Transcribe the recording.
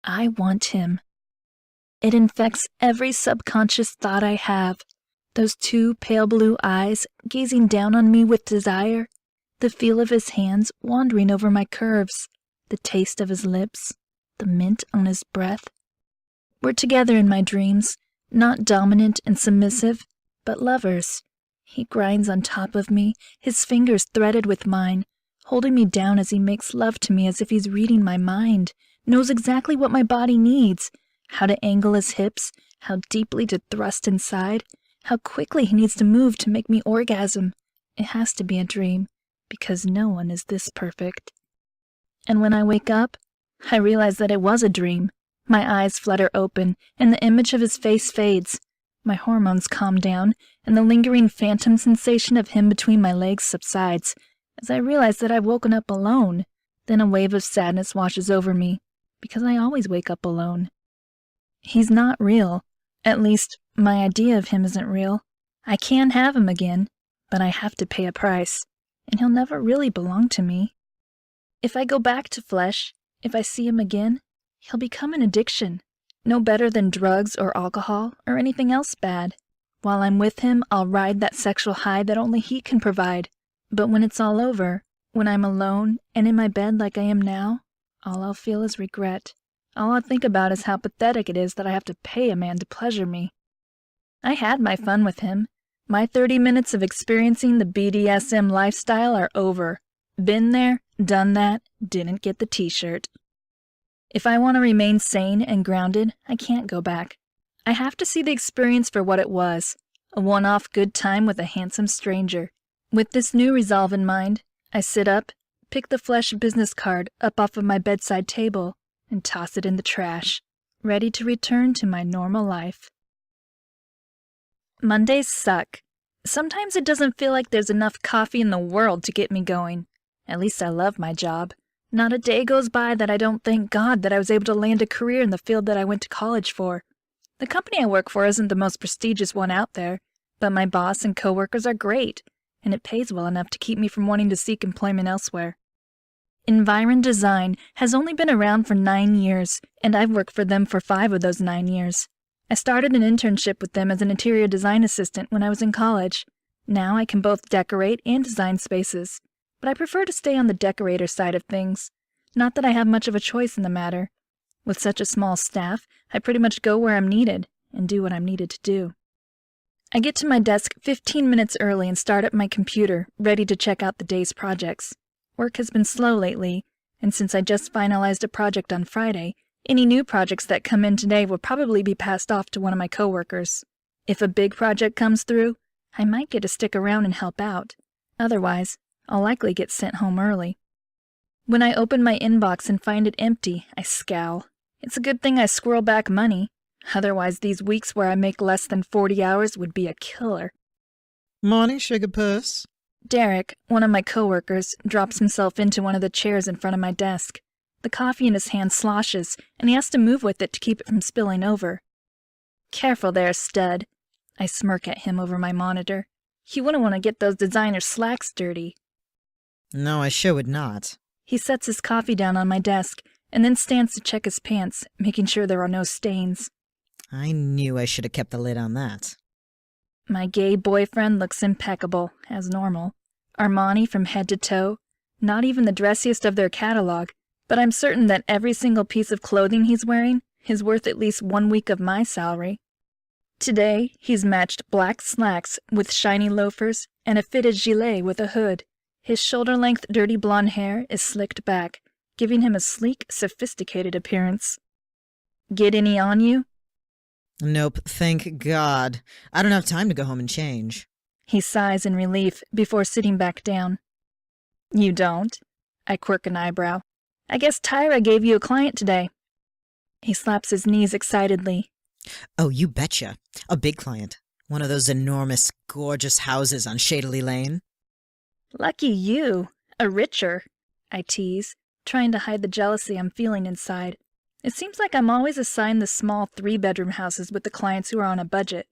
I want him. It infects every subconscious thought I have. Those two pale blue eyes gazing down on me with desire, the feel of his hands wandering over my curves, the taste of his lips, the mint on his breath. We're together in my dreams, not dominant and submissive, but lovers. He grinds on top of me, his fingers threaded with mine, holding me down as he makes love to me as if he's reading my mind, knows exactly what my body needs, how to angle his hips, how deeply to thrust inside, how quickly he needs to move to make me orgasm. It has to be a dream, because no one is this perfect. And when I wake up, I realize that it was a dream. My eyes flutter open, and the image of his face fades. My hormones calm down, and the lingering phantom sensation of him between my legs subsides, as I realize that I've woken up alone. Then a wave of sadness washes over me, because I always wake up alone. He's not real. At least, my idea of him isn't real. I can have him again, but I have to pay a price, and he'll never really belong to me. If I go back to flesh, if I see him again, he'll become an addiction, no better than drugs or alcohol or anything else bad. While I'm with him, I'll ride that sexual high that only he can provide. But when it's all over, when I'm alone and in my bed like I am now, all I'll feel is regret. All I'll think about is how pathetic it is that I have to pay a man to pleasure me. I had my fun with him. My 30 minutes of experiencing the BDSM lifestyle are over. Been there, done that, didn't get the t-shirt. If I want to remain sane and grounded, I can't go back. I have to see the experience for what it was, a one-off good time with a handsome stranger. With this new resolve in mind, I sit up, pick the flesh business card up off of my bedside table, and toss it in the trash, ready to return to my normal life. Mondays suck. Sometimes it doesn't feel like there's enough coffee in the world to get me going. At least I love my job. Not a day goes by that I don't thank God that I was able to land a career in the field that I went to college for. The company I work for isn't the most prestigious one out there, but my boss and coworkers are great, and it pays well enough to keep me from wanting to seek employment elsewhere. Environ Design has only been around for 9 years, and I've worked for them for 5 of those 9 years. I started an internship with them as an interior design assistant when I was in college. Now I can both decorate and design spaces, but I prefer to stay on the decorator side of things. Not that I have much of a choice in the matter. With such a small staff, I pretty much go where I'm needed and do what I'm needed to do. I get to my desk 15 minutes early and start up my computer, ready to check out the day's projects. Work has been slow lately, and since I just finalized a project on Friday, any new projects that come in today will probably be passed off to one of my coworkers. If a big project comes through, I might get to stick around and help out. Otherwise, I'll likely get sent home early. When I open my inbox and find it empty, I scowl. It's a good thing I squirrel back money. Otherwise, these weeks where I make less than 40 hours would be a killer. Morning, sugar puss. Derek, one of my coworkers, drops himself into one of the chairs in front of my desk. The coffee in his hand sloshes, and he has to move with it to keep it from spilling over. Careful there, stud. I smirk at him over my monitor. You wouldn't want to get those designer slacks dirty. No, I sure would not. He sets his coffee down on my desk, and then stands to check his pants, making sure there are no stains. I knew I should have kept the lid on that. My gay boyfriend looks impeccable, as normal. Armani from head to toe, not even the dressiest of their catalog, but I'm certain that every single piece of clothing he's wearing is worth at least 1 week of my salary. Today, he's matched black slacks with shiny loafers and a fitted gilet with a hood. His shoulder-length dirty blonde hair is slicked back, giving him a sleek, sophisticated appearance. Get any on you? Nope, thank God. I don't have time to go home and change. He sighs in relief before sitting back down. You don't? I quirk an eyebrow. I guess Tyra gave you a client today. He slaps his knees excitedly. Oh, you betcha. A big client. One of those enormous, gorgeous houses on Shadley Lane. Lucky you. A richer, I tease, trying to hide the jealousy I'm feeling inside. It seems like I'm always assigned the small 3-bedroom houses with the clients who are on a budget.